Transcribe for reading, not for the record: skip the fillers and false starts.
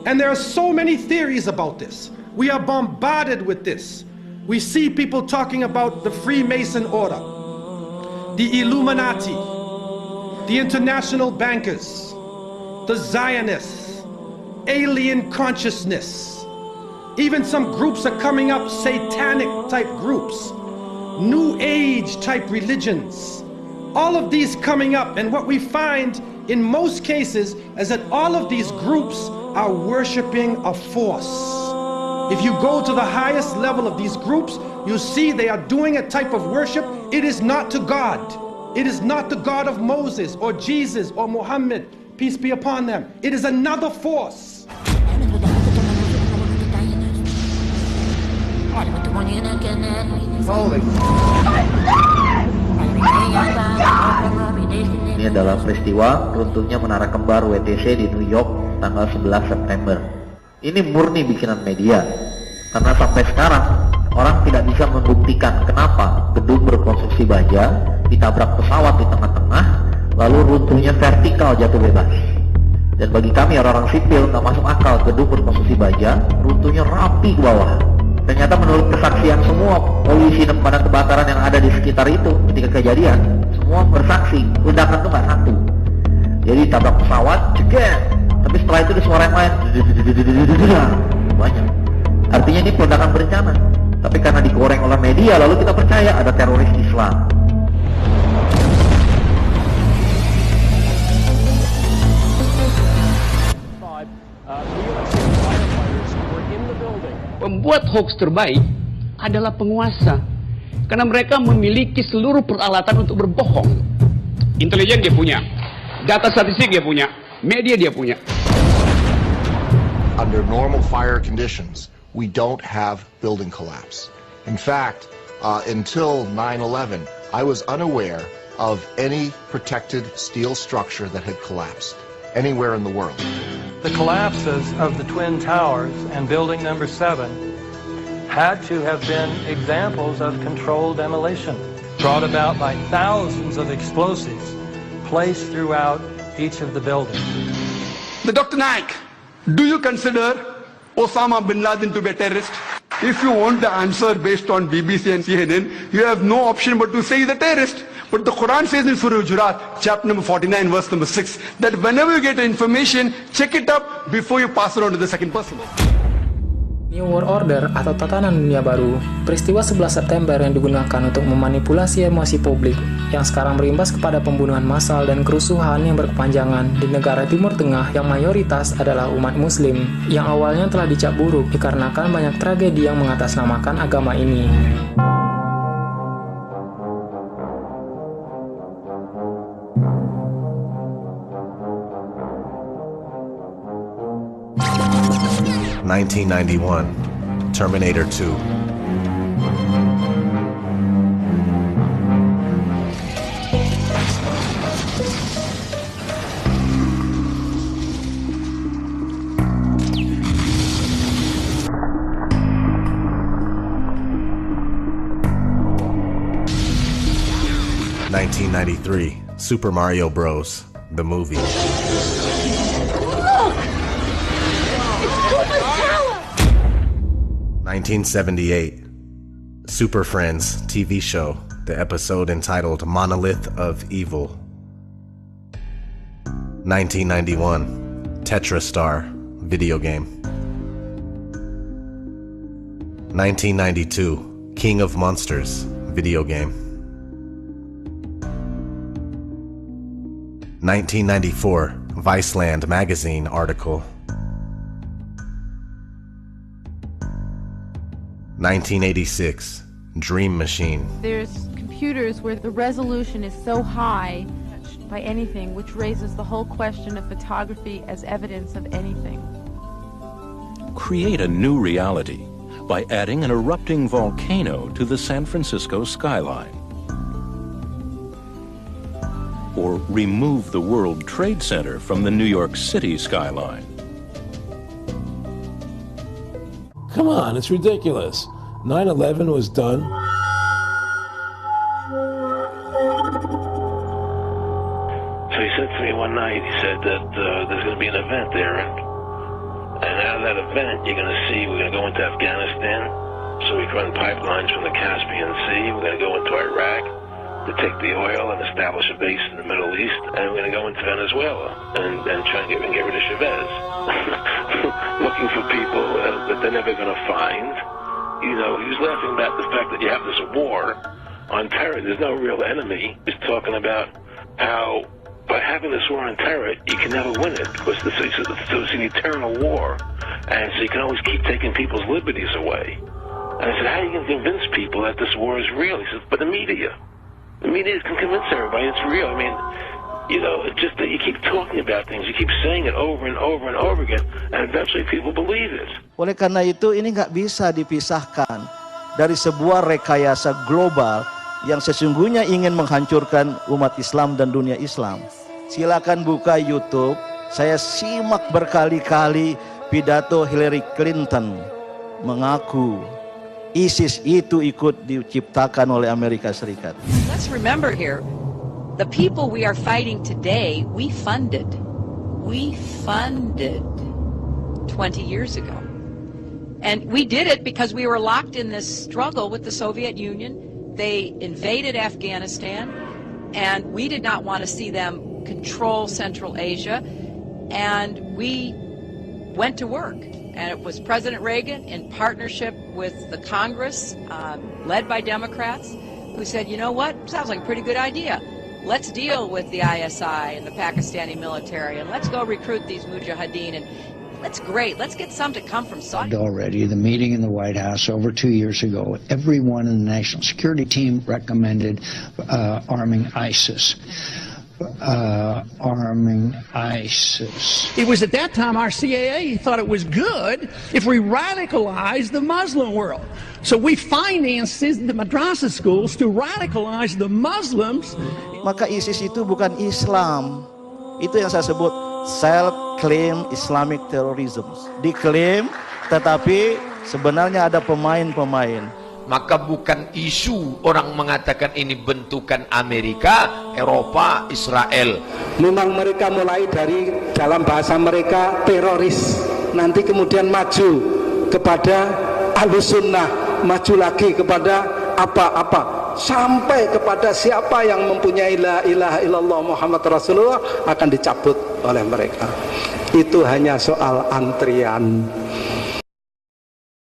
And there are so many theories about this. We are bombarded with this. We see people talking about the Freemason order, the Illuminati, the international bankers, the Zionists, alien consciousness. Even some groups are coming up, satanic type groups, New Age type religions. All of these coming up, and what we find in most cases is that all of these groups are worshiping a force. If you go to the highest level of these groups, you see they are doing a type of worship. It is not to God. It is not the God of Moses or Jesus or Muhammad, peace be upon them. It is another force. Ini adalah peristiwa runtuhnya menara kembar WTC di New York tanggal 11 September. Ini murni bikinan media, karena sampai sekarang orang tidak bisa membuktikan kenapa gedung berkonstruksi baja ditabrak pesawat di tengah-tengah lalu runtuhnya vertikal jatuh bebas. Dan bagi kami orang-orang sipil nggak masuk akal gedung berkonstruksi baja runtuhnya rapi ke bawah. Ternyata menurut kesaksian semua polisi dan pemadam kebakaran yang ada di sekitar itu ketika kejadian, semua bersaksi ledakan itu nggak satu. Jadi tabrak pesawat, ceger. Tapi setelah itu ada suara yang lain, banyak. Artinya ini peledakan berencana. Tapi karena digoreng oleh media, lalu kita percaya ada teroris Islam. Pembuat hoax terbaik adalah penguasa, karena mereka memiliki seluruh peralatan untuk berbohong. Intelijen dia punya, data statistik dia punya, media dia punya. Under normal fire conditions, we don't have building collapse. In fact, until 9/11, I was unaware of any protected steel structure that had collapsed anywhere in the world. The collapses of the Twin Towers and Building Number 7 had to have been examples of controlled demolition, brought about by thousands of explosives placed throughout each of the buildings. The Dr. Naik, do you consider Osama bin Laden to be a terrorist? If you want the answer based on BBC and CNN, you have no option but to say he's a terrorist. But the Quran says in Surah Jurat, chapter number 49, verse number 6, that whenever you get information, check it up before you pass it on to the second person. New World Order atau tatanan dunia baru, peristiwa 11 September yang digunakan untuk memanipulasi emosi publik yang sekarang berimbas kepada pembunuhan massal dan kerusuhan yang berkepanjangan di negara Timur Tengah yang mayoritas adalah umat Muslim, yang awalnya telah dicap buruk dikarenakan banyak tragedi yang mengatasnamakan agama ini. (1991) Terminator 2. (1993) Super Mario Bros. The movie. 1978, Super Friends TV show, the episode entitled Monolith of Evil. 1991, Tetrastar video game. 1992, King of Monsters video game. 1994, Viceland magazine article. 1986, Dream Machine. There's computers where the resolution is so high by anything, which raises the whole question of photography as evidence of anything. Create a new reality by adding an erupting volcano to the San Francisco skyline. Or remove the World Trade Center from the New York City skyline. Come on, it's ridiculous. 9/11 was done. So he said to me one night, he said that there's going to be an event there, and that event, you're going to see we're going to go into Afghanistan, so we can run pipelines from the Caspian Sea. We're going to go into Iraq to take the oil and establish a base in the Middle East, and we're going to go into Venezuela and try and get rid of Chavez. Looking for people that they're never going to find. You know, he was laughing about the fact that you have this war on terror. There's no real enemy. He's talking about how by having this war on terror, you can never win it because it's an eternal war, and so you can always keep taking people's liberties away. And I said, how are you going to convince people that this war is real? He says, but the media can convince everybody it's real. I mean, you know, it's just that you keep talking about things, you keep saying it over and over and over again, and eventually people believe it. Oleh karena itu, ini nggak bisa dipisahkan dari sebuah rekayasa global yang sesungguhnya ingin menghancurkan umat Islam dan dunia Islam. Silakan buka YouTube, saya simak berkali-kali pidato Hillary Clinton mengaku ISIS itu ikut diciptakan oleh Amerika Serikat. Let's remember here, the people we are fighting today, we funded 20 years ago. And we did it because we were locked in this struggle with the Soviet Union. They invaded Afghanistan, and we did not want to see them control Central Asia, and we went to work. And it was President Reagan, in partnership with the Congress, led by Democrats, who said, you know what, sounds like a pretty good idea. Let's deal with the ISI and the Pakistani military, and let's go recruit these mujahideen, and that's great. Let's get some to come from Saudi. Already, the meeting in the White House over 2 years ago, everyone in the National Security Team recommended arming ISIS. Arming ISIS. It was at that time our CAA thought it was good if we radicalized the Muslim world. So we financed the madrasah schools to radicalize the Muslims. Maka ISIS itu bukan Islam. Itu yang saya sebut self-claim Islamic terrorism. Diklaim, tetapi sebenarnya ada pemain-pemain. Maka bukan isu orang mengatakan ini bentukan Amerika, Eropa, Israel. Memang mereka mulai dari dalam bahasa mereka teroris, nanti kemudian maju kepada Ahlus Sunnah, maju lagi kepada apa-apa, sampai kepada siapa yang mempunyai la ilaha illallah Muhammad Rasulullah akan dicabut oleh mereka. Itu hanya soal antrian.